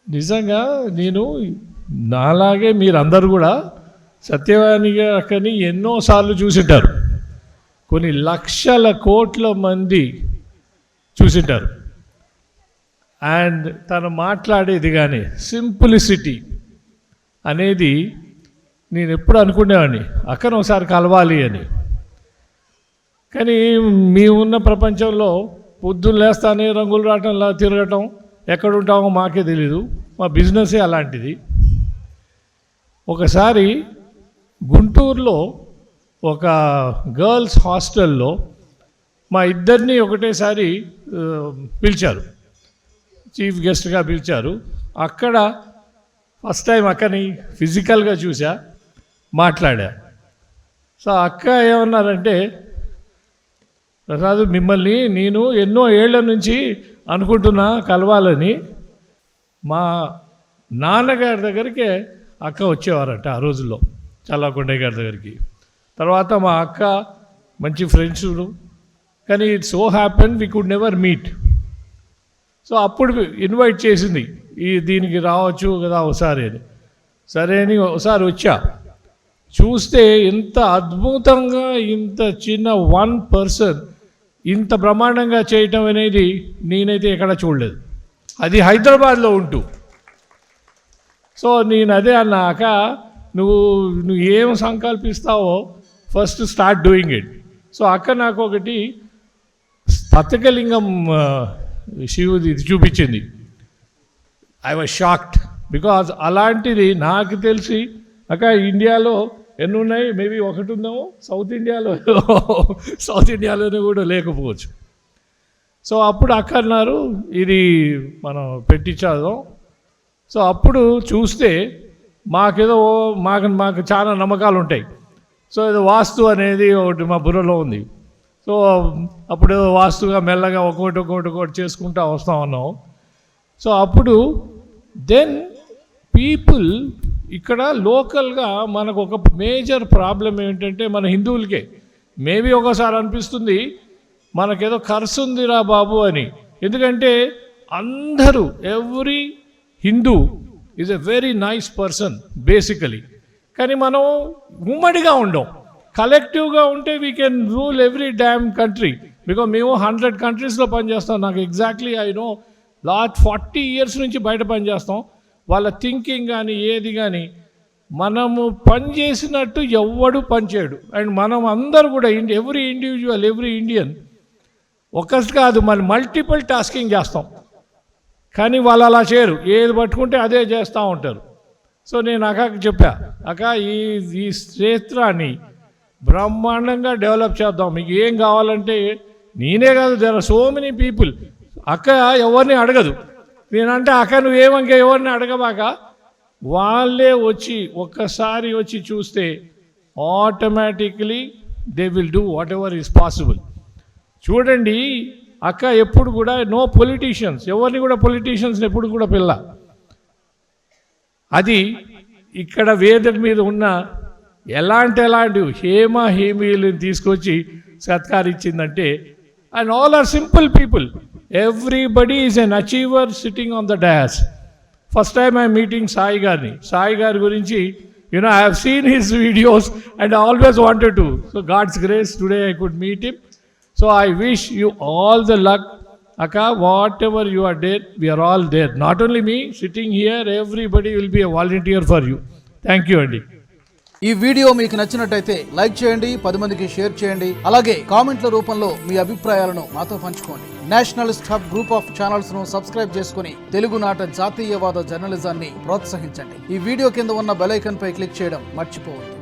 నిజంగా నేను నాలాగే మీరందరూ కూడా సత్యవాణి గారిని ఎన్నోసార్లు చూసింటారు, కొన్ని లక్షల కోట్ల మంది చూసింటారు. అండ్ తను మాట్లాడేది కానీ సింప్లిసిటీ అనేది నేను ఎప్పుడు అనుకునేవాడిని అక్కను ఒకసారి కలవాలి అని. కానీ ఉన్న ప్రపంచంలో పొద్దున్న లేస్తానే రంగులు రావటంలా తిరగటం, ఎక్కడుంటామో మాకే తెలీదు, మా బిజినెసే అలాంటిది. ఒకసారి గుంటూరులో ఒక గర్ల్స్ హాస్టల్లో మా ఇద్దరిని ఒకటేసారి పిలిచారు, చీఫ్ గెస్ట్గా పిలిచారు. అక్కడ ఫస్ట్ టైం అక్కని ఫిజికల్గా చూసా, మాట్లాడా. సో అక్క ఏమన్నారంటే, ప్రసాద్ మిమ్మల్ని నేను ఎన్నో ఏళ్ల నుంచి అనుకుంటున్నా కలవాలని. మా నాన్నగారి దగ్గరికి అక్క వచ్చేవారంట ఆ రోజుల్లో, చల్లకొండయ్య గారి దగ్గరికి. తర్వాత మా అక్క మంచి ఫ్రెండ్స్, కానీ it so happen we could never meet. So అప్పుడు ఇన్వైట్ చేసింది, దీనికి రావచ్చు కదా ఒకసారి అని. సరే అని ఒకసారి వచ్చా. చూస్తే ఇంత అద్భుతంగా, ఇంత చిన్న 1 పర్సన్ ఇంత బ్రహ్మాండంగా చేయటం అనేది నేనైతే ఎక్కడ చూడలేదు, అది హైదరాబాద్లో ఉంటూ. సో నేను అదే అన్నాక, నువ్వు ఏం సంకల్పిస్తావో first start doing it. So అక్క నాకు ఒకటి పతకలింగం శివుది ఇది చూపించింది. ఐ వాజ్ షాక్డ్, బికాజ్ అలాంటిది నాకు తెలిసి అక్క ఇండియాలో ఎన్ని ఉన్నాయి, మేబీ ఒకటి ఉందేమో, సౌత్ ఇండియాలోనే కూడా లేకపోవచ్చు. సో అప్పుడు అక్క అన్నారు, ఇది మనం పెట్టించాదాం. సో అప్పుడు చూస్తే మాకు చాలా నమ్మకాలు ఉంటాయి. సో ఇది వాస్తు అనేది ఒకటి మా బుర్రలో ఉంది. సో అప్పుడు వాస్తుగా మెల్లగా ఒక్కొక్కటి చేసుకుంటూ వస్తూ ఉన్నాం. సో అప్పుడు దెన్ పీపుల్ ఇక్కడ లోకల్గా మనకు ఒక మేజర్ ప్రాబ్లం ఏంటంటే, మన హిందువులకే మేబీ ఒకసారి అనిపిస్తుంది మనకేదో ఖర్చు ఉందిరా బాబు అని. ఎందుకంటే అందరూ, every Hindu is a very nice person basically. కానీ మనం ఉమ్మడిగా ఉండం, కలెక్టివ్గా ఉంటే we can rule every dam country. Because మేము 100 కంట్రీస్లో పనిచేస్తాం. నాకు exactly I know, last 40 years నుంచి బయట పనిచేస్తాం. వాళ్ళ థింకింగ్ కానీ ఏది కానీ మనము పనిచేసినట్టు ఎవ్వడు పనిచేయడు. అండ్ మనం అందరూ కూడా ఎవ్రీ ఇండివిజువల్, ఎవ్రీ ఇండియన్ ఒకటి కాదు, మనం మల్టిపుల్ టాస్కింగ్ చేస్తాం. కానీ వాళ్ళు అలా చేయరు, ఏది పట్టుకుంటే అదే చేస్తూ ఉంటారు. సో నేను అక్కకి చెప్పా, అక్క ఈ క్షేత్రాన్ని బ్రహ్మాండంగా డెవలప్ చేద్దాం, మీకు ఏం కావాలంటే. నేనే కాదు, there are so many people. అక్క ఎవరిని అడగదు. నేనంటే అక్క నువ్వేమంక ఎవరిని అడగబాక, వాళ్ళే వచ్చి ఒక్కసారి వచ్చి చూస్తే automatically they will do what ever is possible. చూడండి అక్క ఎప్పుడు కూడా నో పొలిటీషియన్స్, ఎవరిని కూడా పొలిటీషియన్స్ని ఎప్పుడు కూడా పిల్ల. అది ఇక్కడ వేదిక మీద ఉన్న ఎలాంటి హేమీలను తీసుకొచ్చి సత్కారించిందంటే, and all are simple people. Everybody is an achiever sitting on the dais. First time I meeting Sai గారిని. సాయి గారి గురించి I have seen his videos and always wanted to. So God's grace today I could meet him. So I wish you all the luck. Akka, whatever you are there, we are all there. Not only me sitting here, everybody will be a volunteer for you. Thank you, Andy. ఈ video మీకు నచ్చినట్టయితే like చేయండి, 10 మందికి share చేయండి. అలాగే కామెంట్ల రూపంలో మీ అభిప్రాయాలను మాతో పంచుకోండి. Nationalist hub group of channels ను సబ్స్క్రైబ్ చేసుకుని తెలుగునాట జాతీయవాద జర్నలిజాన్ని ప్రోత్సహించండి. ఈ వీడియో కింద ఉన్న బెల్ ఐకాన్ పై క్లిక్ చేయడం మర్చిపోవద్దు.